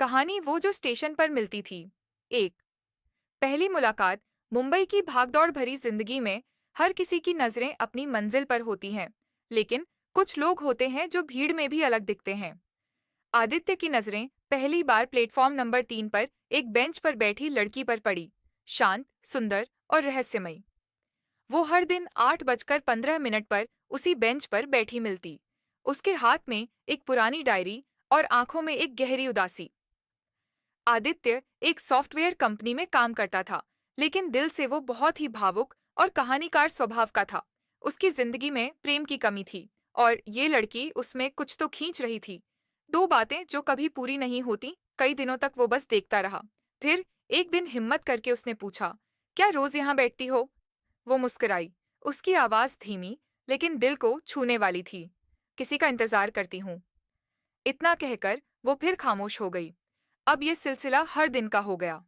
कहानी वो जो स्टेशन पर मिलती थी। एक पहली मुलाकात। मुंबई की भागदौड़ भरी जिंदगी में हर किसी की नजरें अपनी मंजिल पर होती हैं, लेकिन कुछ लोग होते हैं जो भीड़ में भी अलग दिखते हैं। आदित्य की नजरें पहली बार प्लेटफॉर्म नंबर 3 पर एक बेंच पर बैठी लड़की पर पड़ी। शांत, सुंदर और रहस्यमयी। वो हर दिन 8:15 पर उसी बेंच पर बैठी मिलती। उसके हाथ में एक पुरानी डायरी और आंखों में एक गहरी उदासी। आदित्य एक सॉफ्टवेयर कंपनी में काम करता था, लेकिन दिल से वो बहुत ही भावुक और कहानीकार स्वभाव का था। उसकी जिंदगी में प्रेम की कमी थी, और ये लड़की उसमें कुछ तो खींच रही थी। दो बातें जो कभी पूरी नहीं होती। कई दिनों तक वो बस देखता रहा। फिर एक दिन हिम्मत करके उसने पूछा, क्या रोज यहाँ बैठती हो? वो मुस्कुराई। उसकी आवाज धीमी, लेकिन दिल को छूने वाली थी। किसी का इंतजार करती हूँ। इतना कहकर वो फिर खामोश हो गई। अब ये सिलसिला हर दिन का हो गया।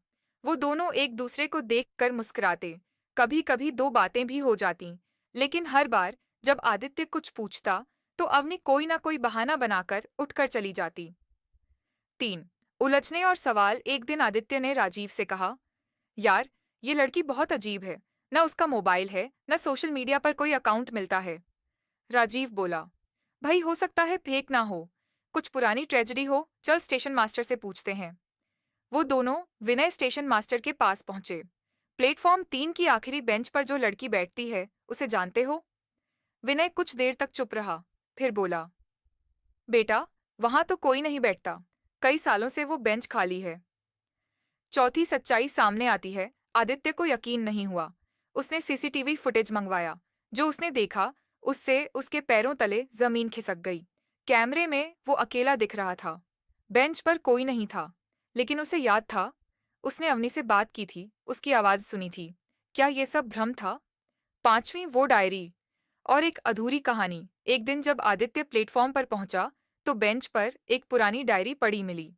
वो दोनों एक दूसरे को देखकर मुस्कुराते। कभी कभी दो बातें भी हो जाती, लेकिन हर बार जब आदित्य कुछ पूछता तो अवनी कोई ना कोई बहाना बनाकर उठकर चली जाती। 3 उलझने और सवाल। एक दिन आदित्य ने राजीव से कहा, यार, ये लड़की बहुत अजीब है। न उसका मोबाइल है, न सोशल मीडिया पर कोई अकाउंट मिलता है। राजीव बोला, भाई हो सकता है फेक ना हो, कुछ पुरानी ट्रेजेडी हो। चल स्टेशन मास्टर से पूछते हैं। वो दोनों विनय स्टेशन मास्टर के पास पहुंचे। प्लेटफॉर्म 3 की आखिरी बेंच पर जो लड़की बैठती है, उसे जानते हो? विनय कुछ देर तक चुप रहा, फिर बोला, बेटा, वहां तो कोई नहीं बैठता। कई सालों से वो बेंच खाली है। चौथी सच्चाई सामने आती है। आदित्य को यकीन नहीं हुआ। उसने सीसीटीवी फुटेज मंगवाया। जो उसने देखा, उससे उसके पैरों तले जमीन खिसक गई। कैमरे में वो अकेला दिख रहा था। बेंच पर कोई नहीं था, लेकिन उसे याद था, उसने अवनी से बात की थी, उसकी आवाज सुनी थी। क्या ये सब भ्रम था? पांचवी वो डायरी। और एक अधूरी कहानी। एक दिन जब आदित्य प्लेटफॉर्म पर पहुंचा, तो बेंच पर एक पुरानी डायरी पड़ी मिली।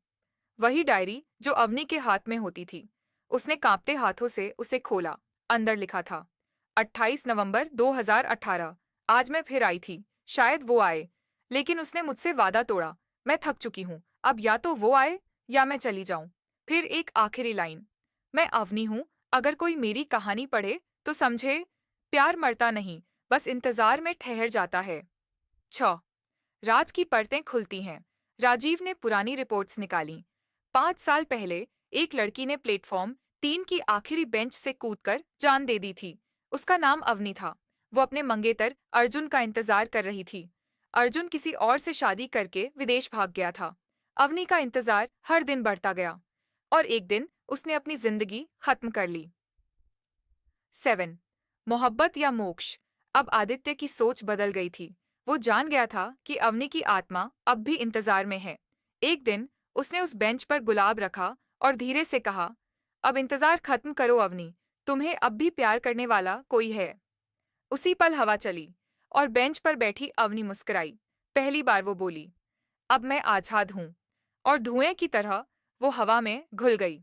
वही डायरी जो अवनी के हाथ में होती थी। उसने कांपते हाथों से उसे खोला। अंदर लिखा था, 28 नवंबर 2018। आज मैं फिर आई थी, शायद वो आए। लेकिन उसने मुझसे वादा तोड़ा। मैं थक चुकी हूँ, अब या तो वो आए या मैं चली जाऊं। फिर एक आखिरी लाइन, मैं अवनी हूँ, अगर कोई मेरी कहानी पढ़े तो समझे, प्यार मरता नहीं, बस इंतजार में ठहर जाता है। 6 राज की परतें खुलती हैं। राजीव ने पुरानी रिपोर्ट्स निकाली। 5 साल पहले एक लड़की ने प्लेटफॉर्म 3 की आखिरी बेंच से कूदकर जान दे दी थी। उसका नाम अवनी था। वो अपने मंगेतर अर्जुन का इंतजार कर रही थी। अर्जुन किसी और से शादी करके विदेश भाग गया था। अवनी का इंतजार हर दिन बढ़ता गया, और एक दिन उसने अपनी जिंदगी खत्म कर ली। 7 मोहब्बत या मोक्ष। अब आदित्य की सोच बदल गई थी। वो जान गया था कि अवनी की आत्मा अब भी इंतजार में है। एक दिन उसने उस बेंच पर गुलाब रखा और धीरे से कहा, अब इंतजार खत्म करो अवनी, तुम्हें अब भी प्यार करने वाला कोई है। उसी पल हवा चली, और बेंच पर बैठी अवनी मुस्कुराई। पहली बार वो बोली, अब मैं आजाद हूं। और धुएं की तरह वो हवा में घुल गई।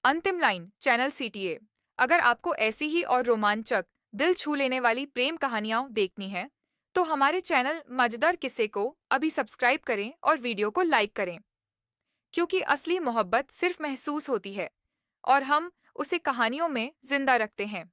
अंतिम लाइन चैनल सीटीए। अगर आपको ऐसी ही और रोमांचक, दिल छू लेने वाली प्रेम कहानियां देखनी है, तो हमारे चैनल मजेदार किस्से को अभी सब्सक्राइब करें और वीडियो को लाइक करें। क्योंकि असली मोहब्बत सिर्फ महसूस होती है, और हम उसे कहानियों में जिंदा रखते हैं।